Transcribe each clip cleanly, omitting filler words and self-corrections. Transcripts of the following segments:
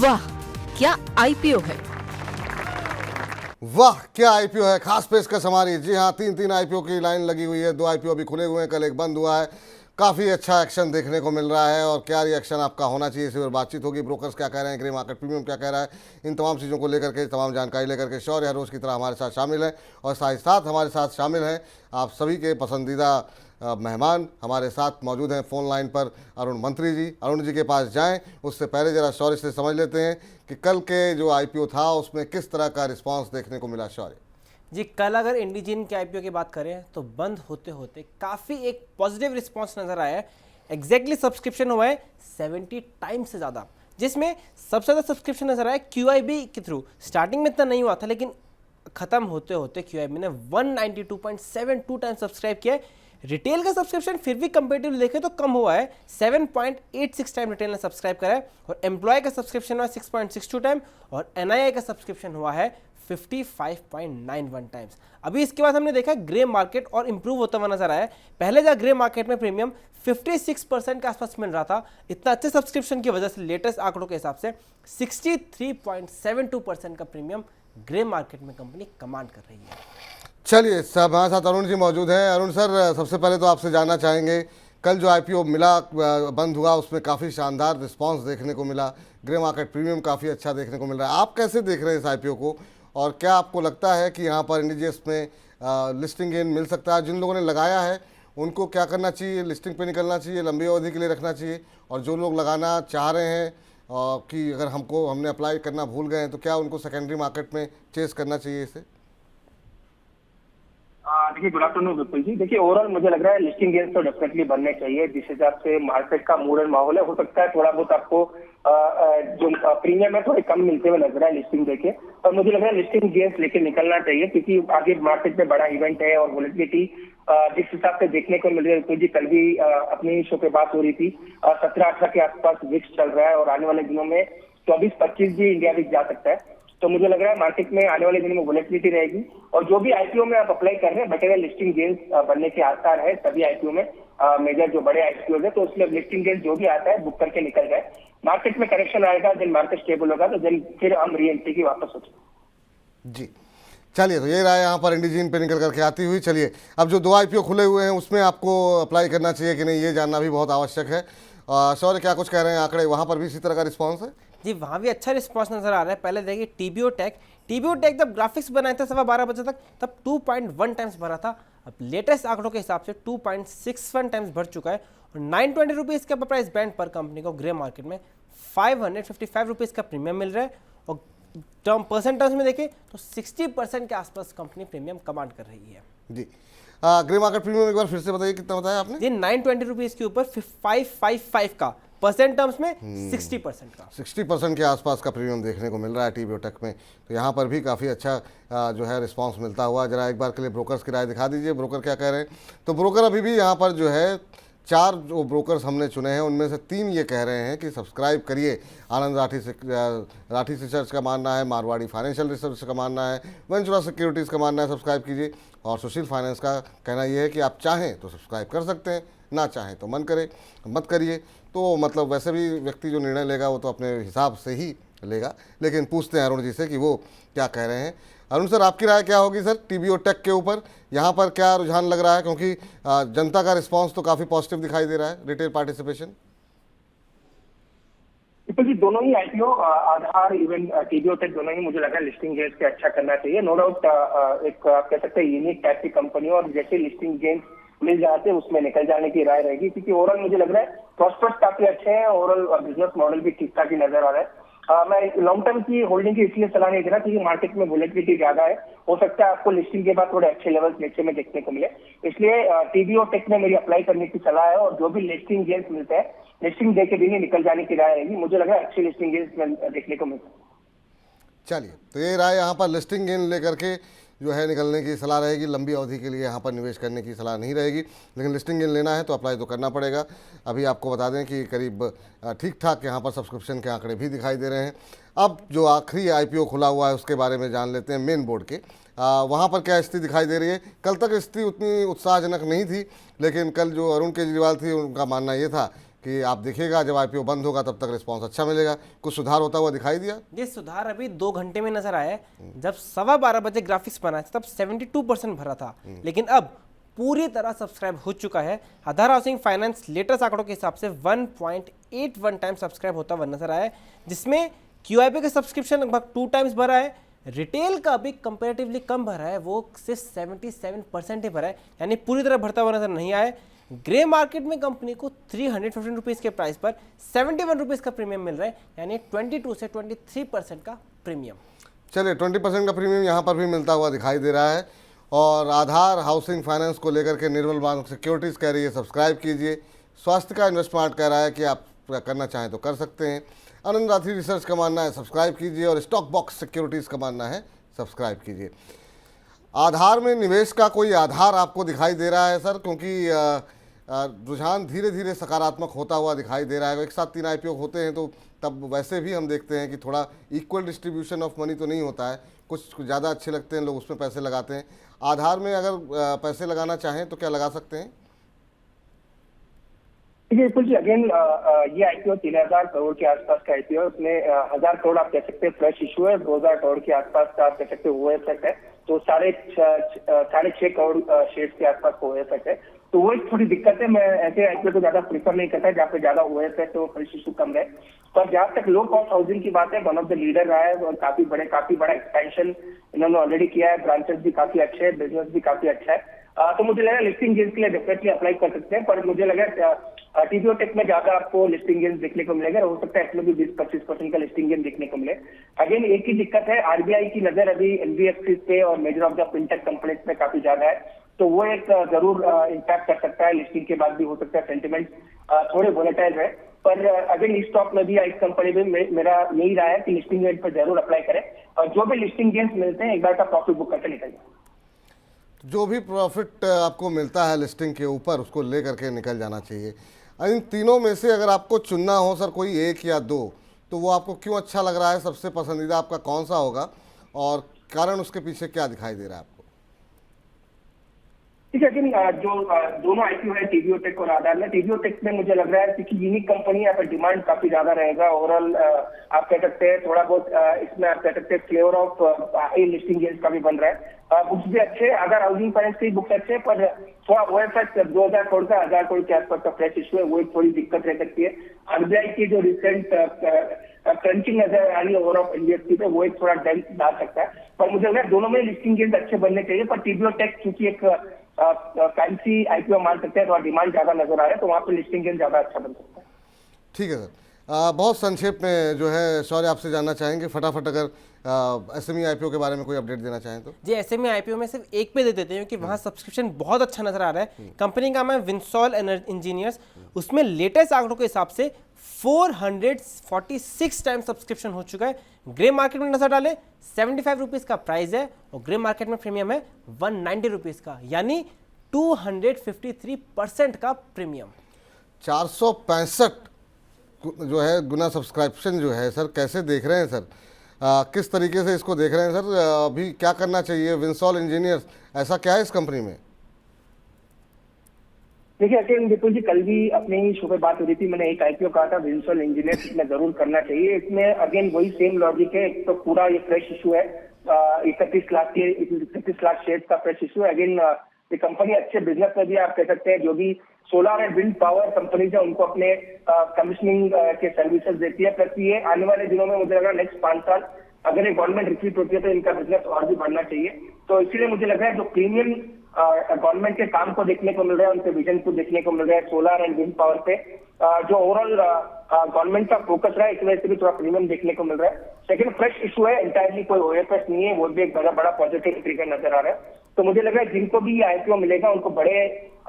वाह क्या आईपीओ है। वाह क्या आईपीओ है। खास पेशकश हमारी। जी हाँ, तीन आईपीओ की लाइन लगी हुई है। 2 आईपीओ अभी खुले हुए हैं, कल एक बंद हुआ है। काफ़ी अच्छा एक्शन देखने को मिल रहा है और क्या रिएक्शन आपका होना चाहिए, इसी पर बातचीत होगी। ब्रोकर्स क्या कह रहे हैं, ग्रे मार्केट प्रीमियम क्या कह रहा है, इन तमाम चीज़ों को लेकर के तमाम जानकारी लेकर के शौर्य हर रोज़ की तरह हमारे साथ शामिल है। और साथ ही साथ हमारे साथ शामिल हैं आप सभी के पसंदीदा मेहमान हमारे साथ मौजूद हैं फ़ोन लाइन पर अरुण मंत्री जी। अरुण जी के पास जाएं उससे पहले ज़रा शौर्य से समझ लेते हैं कि कल के जो आईपीओ था उसमें किस तरह का रिस्पांस देखने को मिला। शौर्य जी, कल अगर इंडिजिन के आईपीओ की बात करें तो बंद होते होते काफ़ी एक पॉजिटिव रिस्पांस नज़र आया है। एग्जैक्टली सब्सक्रिप्शन हुआ है 70 टाइम्स से ज़्यादा, जिसमें सबसे ज़्यादा सब्सक्रिप्शन नज़र आया QIB के थ्रू। स्टार्टिंग में इतना नहीं हुआ था, लेकिन ख़त्म होते होते QIB ने 192.72 टाइम्स सब्सक्राइब किया है। रिटेल का सब्सक्रिप्शन फिर भी कंपेरेटिवली देखें तो कम हुआ है, 7.86 टाइम रिटेल ने सब्सक्राइब करा है। और एम्प्लॉय का सब्सक्रिप्शन हुआ है 6.62 टाइम और NII का सब्सक्रिप्शन हुआ है 55.91 टाइम्स। अभी इसके बाद हमने देखा ग्रे मार्केट और इंप्रूव होता हुआ नजर आया है। पहले जब ग्रे मार्केट में प्रीमियम 56% के आसपास मिल रहा था, इतना अच्छे सब्सक्रिप्शन की वजह से लेटेस्ट आंकड़ों के हिसाब से 63.72% का प्रीमियम ग्रे मार्केट में कंपनी कमांड कर रही है। चलिए, सब हमारे साथ अरुण जी मौजूद हैं। अरुण सर, सबसे पहले तो आपसे जानना चाहेंगे, कल जो आईपीओ मिला बंद हुआ उसमें काफ़ी शानदार रिस्पांस देखने को मिला। ग्रे मार्केट प्रीमियम काफ़ी अच्छा देखने को मिल रहा है। आप कैसे देख रहे हैं इस आईपीओ को और क्या आपको लगता है कि यहाँ पर इंडिजीएस में लिस्टिंग गेन मिल सकता है? जिन लोगों ने लगाया है उनको क्या करना चाहिए? लिस्टिंग पे निकलना चाहिए, लंबी अवधि के लिए रखना चाहिए? और जो लोग लगाना चाह रहे हैं कि अगर हमने अप्लाई करना भूल गए हैं तो क्या उनको सेकेंडरी मार्केट में चेस करना चाहिए इसे? देखिए, गुड आफ्टरनून विपुल जी। देखिए, ओवरऑल मुझे लग रहा है लिस्टिंग गेन्स तो डेफिनेटली बनने चाहिए। जिस हिसाब से मार्केट का मूड एंड माहौल है, हो सकता है थोड़ा बहुत आपको जो प्रीमियम है थोड़े कम मिलते हुए नजर है लिस्टिंग देके। और मुझे लग रहा है लिस्टिंग गेन्स लेके निकलना चाहिए, क्योंकि आगे मार्केट में बड़ा इवेंट है और वोलेटिलिटी जिस हिसाब से देखने को मिल रही है। विपुल जी, कल भी अपनी शो पे बात हो रही थी, 17-18 के आसपास विक्स चल रहा है और आने वाले दिनों में 24-25 भी इंडिया भी जा सकता है। तो मुझे लग रहा है मार्केट में आने वाले दिनों में वोलेटिलिटी रहेगी और जो भी आईपीओ में आप अप्लाई कर रहे हैं बेटर लिस्टिंग गेन्स बनने के आसार है सभी आईपीओ में। मेजर जो बड़े आईपीओ है तो उसमें लिस्टिंग गेन्स जो भी आता है बुक करके निकल जाए। मार्केट में करेक्शन आएगा, जब मार्केट स्टेबल होगा तो जब फिर हम री एंट्री की वापस सोचें। जी चलिए, तो ये रहा यहाँ पर इंडिजीन पे निकल करके आती हुई। चलिए, अब जो 2 आईपीओ खुले हुए हैं उसमें आपको अप्लाई करना चाहिए कि नहीं, ये जानना भी बहुत आवश्यक है। शौर्य, क्या कुछ कह रहे हैं आंकड़े? वहाँ पर भी इसी तरह का रिस्पॉन्स है? जी, वहाँ भी अच्छा रिस्पांस नजर आ रहा है। पहले देखिए टीबीओ टेक जब ग्राफिक्स बनाए थे 12:15 बजे तक, तब 2.1 टाइम्स भरा था। अब लेटेस्ट आंकड़ों के हिसाब से 2.61 टाइम्स भर चुका है और 920 रुपीज़ के प्राइस बैंड पर कंपनी को ग्रे मार्केट में 555 रुपीज़ का प्रीमियम मिल रहा है। और परसेंट टर्म्स में देखें तो 60% के आसपास कंपनी प्रीमियम कमांड कर रही है। जी, ग्रे मार्केट प्रीमियम एक बार फिर से बताइए, कितना बताया आपने? जी, 920 रुपीज़ के ऊपर 555 का, परसेंट टर्म्स में 60% का, 60% के आसपास का प्रीमियम देखने को मिल रहा है टीबीओ टेक में। तो यहाँ पर भी काफ़ी अच्छा जो है रिस्पांस मिलता हुआ। जरा एक बार के लिए ब्रोकर्स की राय दिखा दीजिए, ब्रोकर क्या कह रहे हैं। तो ब्रोकर अभी भी यहाँ पर जो है 4 जो ब्रोकर्स हमने चुने हैं उनमें से 3 ये कह रहे हैं कि सब्सक्राइब करिए। आनंद राठी रिसर्च का मानना है, मारवाड़ी फाइनेंशियल रिसर्च का मानना है, वेंचुरा सिक्योरिटीज़ का मानना है सब्सक्राइब कीजिए, और सुशील फाइनेंस का कहना ये है कि आप चाहें तो सब्सक्राइब कर सकते हैं, ना चाहें तो मत करिए। तो मतलब वैसे भी व्यक्ति जो निर्णय लेगा वो तो अपने हिसाब से ही लेगा। लेकिन पूछते हैं अरुण जी से कि वो क्या कह रहे हैं। अरुण सर, आपकी राय क्या होगी सर टीबीओ टेक के ऊपर? यहाँ पर क्या रुझान लग रहा है, क्योंकि जनता का रिस्पांस तो काफ़ी पॉजिटिव दिखाई दे रहा है, रिटेल पार्टिसिपेशन? जी, दोनों ही IPO Aadhar even TBO Tek दोनों ही मुझे लगा लिस्टिंग गेन्स के अच्छा करना चाहिए। नो डाउट एक आप कह सकते हैं यूनिक टाइप की कंपनी, और जैसे लिस्टिंग गेन्स मिल जाते हैं उसमें निकल जाने की राय रहेगी, क्योंकि ओवरऑल मुझे लग रहा है प्रॉस्पेक्ट्स काफी अच्छे हैं, ओवरऑल बिजनेस मॉडल भी ठीक ठाक ही नजर आ रहा है। मैं लॉन्ग टर्म की होल्डिंग की इसलिए सलाह नहीं दे रहा क्योंकि मार्केट में वोलेटिलिटी ज्यादा है, हो सकता है आपको लिस्टिंग के बाद थोड़े अच्छे लेवल्स नीचे में देखने को मिले। इसलिए टीबीओ टेक में मेरी अप्लाई करने की सलाह है, और जो भी लिस्टिंग गेन्स मिलते हैं लिस्टिंग दे के भी नहीं निकल जाने की राय रहेगी। मुझे लग रहा है अच्छी लिस्टिंग गेन्स देखने को मिलते हैं। चलिए, तो ये राय यहाँ पर लिस्टिंग गेन लेकर के जो है निकलने की सलाह रहेगी। लंबी अवधि के लिए यहाँ पर निवेश करने की सलाह नहीं रहेगी, लेकिन लिस्टिंग गेन लेना है तो अप्लाई तो करना पड़ेगा। अभी आपको बता दें कि करीब ठीक ठाक यहाँ पर सब्सक्रिप्शन के आंकड़े भी दिखाई दे रहे हैं। अब जो आखिरी आईपीओ खुला हुआ है उसके बारे में जान लेते हैं, मेन बोर्ड के। वहाँ पर क्या स्थिति दिखाई दे रही है? कल तक स्थिति उतनी उत्साहजनक नहीं थी, लेकिन कल जो अरुण केजरीवाल थी उनका मानना ये था कि आप देखिएगा जब आईपीओ बंद होगा तब तक रिस्पांस अच्छा मिलेगा। कुछ सुधार होता हुआ दिखाई दिया? ये सुधार अभी 2 घंटे में नजर आया है। जब 12:15 बजे ग्राफिक्स बनाए थे तब 72% भरा था, लेकिन अब पूरी तरह सब्सक्राइब हो चुका है। आधार हाउसिंग फाइनेंस लेटेस्ट आंकड़ों के हिसाब से 1.81 टाइम सब्सक्राइब होता हुआ नजर आया है, जिसमें क्यूआईपी का सब्सक्रिप्शन लगभग 2 टाइम्स भरा है। रिटेल का भी कंपैरेटिवली कम भरा है, वो सिर्फ 77% ही भरा है, यानी पूरी तरह भरता हुआ नजर नहीं आया। ग्रे मार्केट में कंपनी को 315 रुपीज़ के प्राइस पर 71 रुपीज़ का प्रीमियम मिल रहा है, यानी 22 से 23% का प्रीमियम। चलिए 20% का प्रीमियम यहाँ पर भी मिलता हुआ दिखाई दे रहा है। और आधार हाउसिंग फाइनेंस को लेकर के निर्मल बैंक सिक्योरिटीज़ कह रही है सब्सक्राइब कीजिए। स्वास्थ्य का इन्वेस्टमेंट कह रहा है कि आप करना चाहें तो कर सकते हैं। आनंद राठी रिसर्च का मानना है सब्सक्राइब कीजिए, और स्टॉक बॉक्स सिक्योरिटीज़ का मानना है सब्सक्राइब कीजिए। आधार में निवेश का कोई आधार आपको दिखाई दे रहा है सर? क्योंकि रुझान धीरे धीरे सकारात्मक होता हुआ दिखाई दे रहा है। एक साथ 3 आईपीओ होते हैं तो तब वैसे भी हम देखते हैं कि थोड़ा इक्वल डिस्ट्रीब्यूशन ऑफ मनी तो नहीं होता है, कुछ ज़्यादा अच्छे लगते हैं लोग उसमें पैसे लगाते हैं। आधार में अगर पैसे लगाना चाहें तो क्या लगा सकते हैं? बिल्कुल जी, अगेन ये आईपीओ 3000 करोड़ के आसपास का आईपीओ है। उसमें 1000 करोड़ आप कह सकते हैं फ्रेश इशू है, 2000 करोड़ के आसपास का आप कह सकते हैं ओएफएस है, तो 6.5 करोड़ शेयर्स के आसपास का ओएफएस है। तो वो एक थोड़ी दिक्कत है। मैं ऐसे आईपीओ को ज्यादा प्रीफर नहीं करता जहाँ पे ज्यादा ओएफएस है, फ्रेश इशू कम है। पर जहाँ तक लो कॉस्ट हाउसिंग की बात है, वन ऑफ द लीडर रहा है और काफी बड़ा एक्सपेंशन इन्होंने ऑलरेडी किया है। ब्रांचेस भी काफी अच्छे हैं, बिजनेस भी काफी अच्छा है। तो मुझे लगा लिस्टिंग गेंस के लिए डेफिनेटली अप्लाई कर सकते हैं, पर मुझे लगा टीवीओ टेक में ज्यादा आपको लिस्टिंग गेंस देखने को मिलेगा। हो सकता है इसमें भी 20-25% का लिस्टिंग गेन देखने को मिले। अगेन एक ही दिक्कत है, आरबीआई की नजर अभी एनबीएफसी पे और measure of the fintech companies पे काफी ज्यादा है, तो वो एक जरूर इम्पैक्ट कर सकता है। लिस्टिंग के बाद भी हो सकता है सेंटिमेंट थोड़े वोलेटाइल है, पर अगेन इस स्टॉक में भी इस कंपनी में मेरा यही रहा है कि लिस्टिंग गेन पर जरूर अप्लाई करें, और जो भी लिस्टिंग गेन्स मिलते हैं एक बार का प्रॉफिट बुक करके निकल जाए। जो भी प्रॉफिट आपको मिलता है लिस्टिंग के ऊपर उसको ले करके निकल जाना चाहिए। इन तीनों में से अगर आपको चुनना हो सर कोई एक या दो, तो वो आपको क्यों अच्छा लग रहा है? सबसे पसंदीदा आपका कौन सा होगा और कारण उसके पीछे क्या दिखाई दे रहा है आपको? ठीक है, जो दोनों आईपीओ है टीवीओ टेक और आधार में, टीवीओ टेक में मुझे लग रहा है क्योंकि यूनिक कंपनी है, यहाँ पर डिमांड काफी ज्यादा रहेगा। ओवरऑल आप कह सकते हैं थोड़ा बहुत इसमें आप कह सकते हैं flavour of high listing gains का भी बन रहा है। बुक्स भी अच्छे, आधार हाउसिंग फाइनेंस की बुक्स अच्छे, पर थोड़ा ओएफएस 2000 करोड़ का 1000 करोड़ के आसपास का फ्रेश इशू है, वो एक थोड़ी दिक्कत रह सकती है। आरबीआई की जो रिसेंट क्रंचिंग नजर आ रही है ओवर ऑफ एनबीएफसी पे, वो एक थोड़ा डेंट डाल सकता है। पर मुझे लग रहा है दोनों में लिस्टिंग गेन्स अच्छे बनने चाहिए, पर टीवीओ टेक क्योंकि एक फैंसी आईपीओ मान सकते हैं, थोड़ा डिमांड ज्यादा नजर आ रहा है, तो वहाँ पे लिस्टिंग गेन ज्यादा अच्छा बन सकता है। ठीक है सर, बहुत संक्षेप में जो है शौर्य आपसे जानना चाहेंगे फटाफट, अगर एसएमई आईपीओ के बारे में कोई अपडेट देना चाहें तो। जी, एसएमई आईपीओ में सिर्फ एक पे दे देते हैं क्योंकि वहाँ सब्सक्रिप्शन बहुत अच्छा नजर आ रहा है। कंपनी का नाम है विंसॉल इंजीनियर्स, उसमें लेटेस्ट आंकड़ों के हिसाब से 446 टाइम सब्सक्रिप्शन हो चुका है। ग्रे मार्केट में नजर डालें 75 रुपीज़ का प्राइस है और ग्रे मार्केट में प्रीमियम है 190 रुपीज़ का, यानी 253% का प्रीमियम। 465 जो है गुना सब्सक्रिप्शन जो है सर, कैसे देख रहे हैं सर? किस तरीके से इसको देख रहे हैं सर? अभी क्या करना चाहिए? विंसॉल इंजीनियर्स ऐसा क्या है इस कंपनी में? देखिए अकेले विपुल जी, कल भी अपने ही शो पे बात हो रही थी, मैंने एक आईपीओ कहा था विंसॉल इंजीनियर्स इसमें जरूर करना चाहिए। इसमें अगेन वही सेम लॉजिक है, एक तो पूरा ये फ्रेश इशू है, 31 लाख शेयर्स का फ्रेश इशू है। अगेन ये कंपनी अच्छे बिजनेस में भी आप कह सकते हैं, जो भी solar and wind power companies है उनको अपने कमीशनिंग के सर्विसेज देती है। प्लस ये आने वाले दिनों में मुझे लग रहा है नेक्स्ट 5 साल अगर ये गवर्नमेंट रिसीव होती है तो इनका बिजनेस और भी बढ़ना चाहिए। तो इसीलिए मुझे लग रहा है जो प्रीमियम गवर्नमेंट के काम को देखने को मिल रहा है, उनके विजन को देखने को मिल रहा है सोलर एंड विंड पावर पे, जो ओवरऑल गवर्नमेंट का फोकस रहा है, इस वजह से भी थोड़ा प्रीमियम देखने को मिल रहा है। सेकंड फ्रेश इशू है, इंटायरली कोई ओएफएस नहीं है, वो भी एक बड़ा पॉजिटिव ट्रिगर नजर आ रहा है। तो मुझे लग रहा है जिनको भी आईपीओ मिलेगा उनको बड़े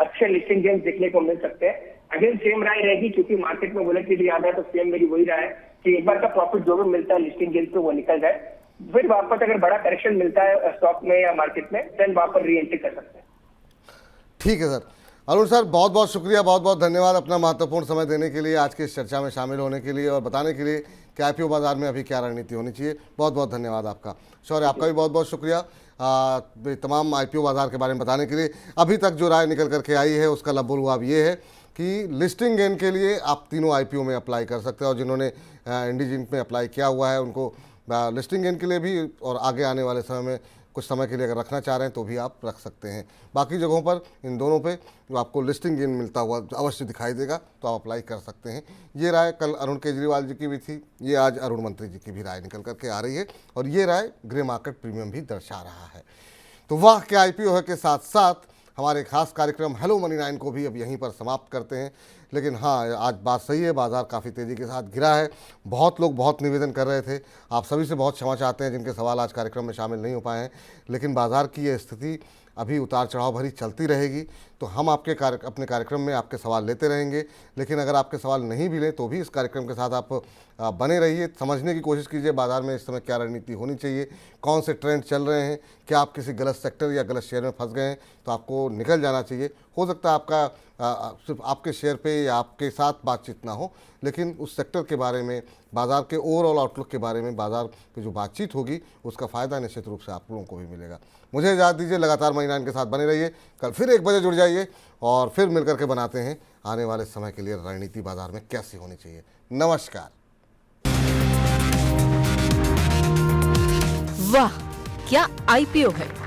अच्छे लिस्टिंग गेन्स देखने को मिल सकते हैं। अगेन सेम राय रहेगी क्योंकि मार्केट में वोलेटिलिटी ज्यादा है, तो सेम मेरी वही राय है कि एक बार का प्रॉफिट जो भी मिलता है लिस्टिंग गेन्स पे वो निकल जाए, फिर वापस अगर बड़ा करेक्शन मिलता है स्टॉक में या मार्केट में देन वापस री एंट्री कर सकते हैं। ठीक है सर। अरुण सर बहुत बहुत शुक्रिया, बहुत बहुत धन्यवाद अपना महत्वपूर्ण समय देने के लिए, आज की इस चर्चा में शामिल होने के लिए और बताने के लिए कि आईपीओ बाजार में अभी क्या रणनीति होनी चाहिए। बहुत बहुत धन्यवाद आपका। शौर्य आपका भी बहुत बहुत शुक्रिया। तमाम IPO बाज़ार के बारे में बताने के लिए। अभी तक जो राय निकल करके आई है उसका लबोलुआब ये है कि लिस्टिंग गेन के लिए आप तीनों IPO में अप्लाई कर सकते हैं, और जिन्होंने इंडिजिन में अप्लाई किया हुआ है उनको लिस्टिंग गेन के लिए भी और आगे आने वाले समय में कुछ समय के लिए अगर रखना चाह रहे हैं तो भी आप रख सकते हैं। बाकी जगहों पर इन दोनों पे जो आपको लिस्टिंग गेन मिलता हुआ अवश्य दिखाई देगा तो आप अप्लाई कर सकते हैं। ये राय कल अरुण केजरीवाल जी की भी थी, ये आज अरुण मंत्री जी की भी राय निकल करके आ रही है, और ये राय ग्रे मार्केट प्रीमियम भी दर्शा रहा है। तो वाह क्या IPO है के साथ साथ हमारे खास कार्यक्रम हेलो मनी 9 को भी अब यहीं पर समाप्त करते हैं। लेकिन हाँ, आज बात सही है, बाज़ार काफ़ी तेज़ी के साथ गिरा है। बहुत लोग बहुत निवेदन कर रहे थे, आप सभी से बहुत क्षमा चाहते हैं जिनके सवाल आज कार्यक्रम में शामिल नहीं हो पाए हैं। लेकिन बाज़ार की ये स्थिति अभी उतार चढ़ाव भरी चलती रहेगी, तो हम अपने कार्यक्रम में आपके सवाल लेते रहेंगे। लेकिन अगर आपके सवाल नहीं भी लें तो भी इस कार्यक्रम के साथ आप बने रहिए, समझने की कोशिश कीजिए बाज़ार में इस समय क्या रणनीति होनी चाहिए, कौन से ट्रेंड चल रहे हैं, क्या आप किसी गलत सेक्टर या गलत शेयर में फंस गए हैं तो आपको निकल जाना चाहिए। हो सकता है आपका सिर्फ आपके शेयर पे या आपके साथ बातचीत ना हो, लेकिन उस सेक्टर के बारे में, बाज़ार के ओवरऑल आउटलुक के बारे में बाज़ार की जो बातचीत होगी उसका फ़ायदा निश्चित रूप से आप लोगों को भी मिलेगा। मुझे इजाज़त दीजिए, लगातार मनी 9 के साथ बने रहिए। कल फिर 1 बजे जुड़ जाइए और फिर मिलकर के बनाते हैं आने वाले समय के लिए रणनीति बाज़ार में कैसी होनी चाहिए। नमस्कार। वाह क्या IPO है।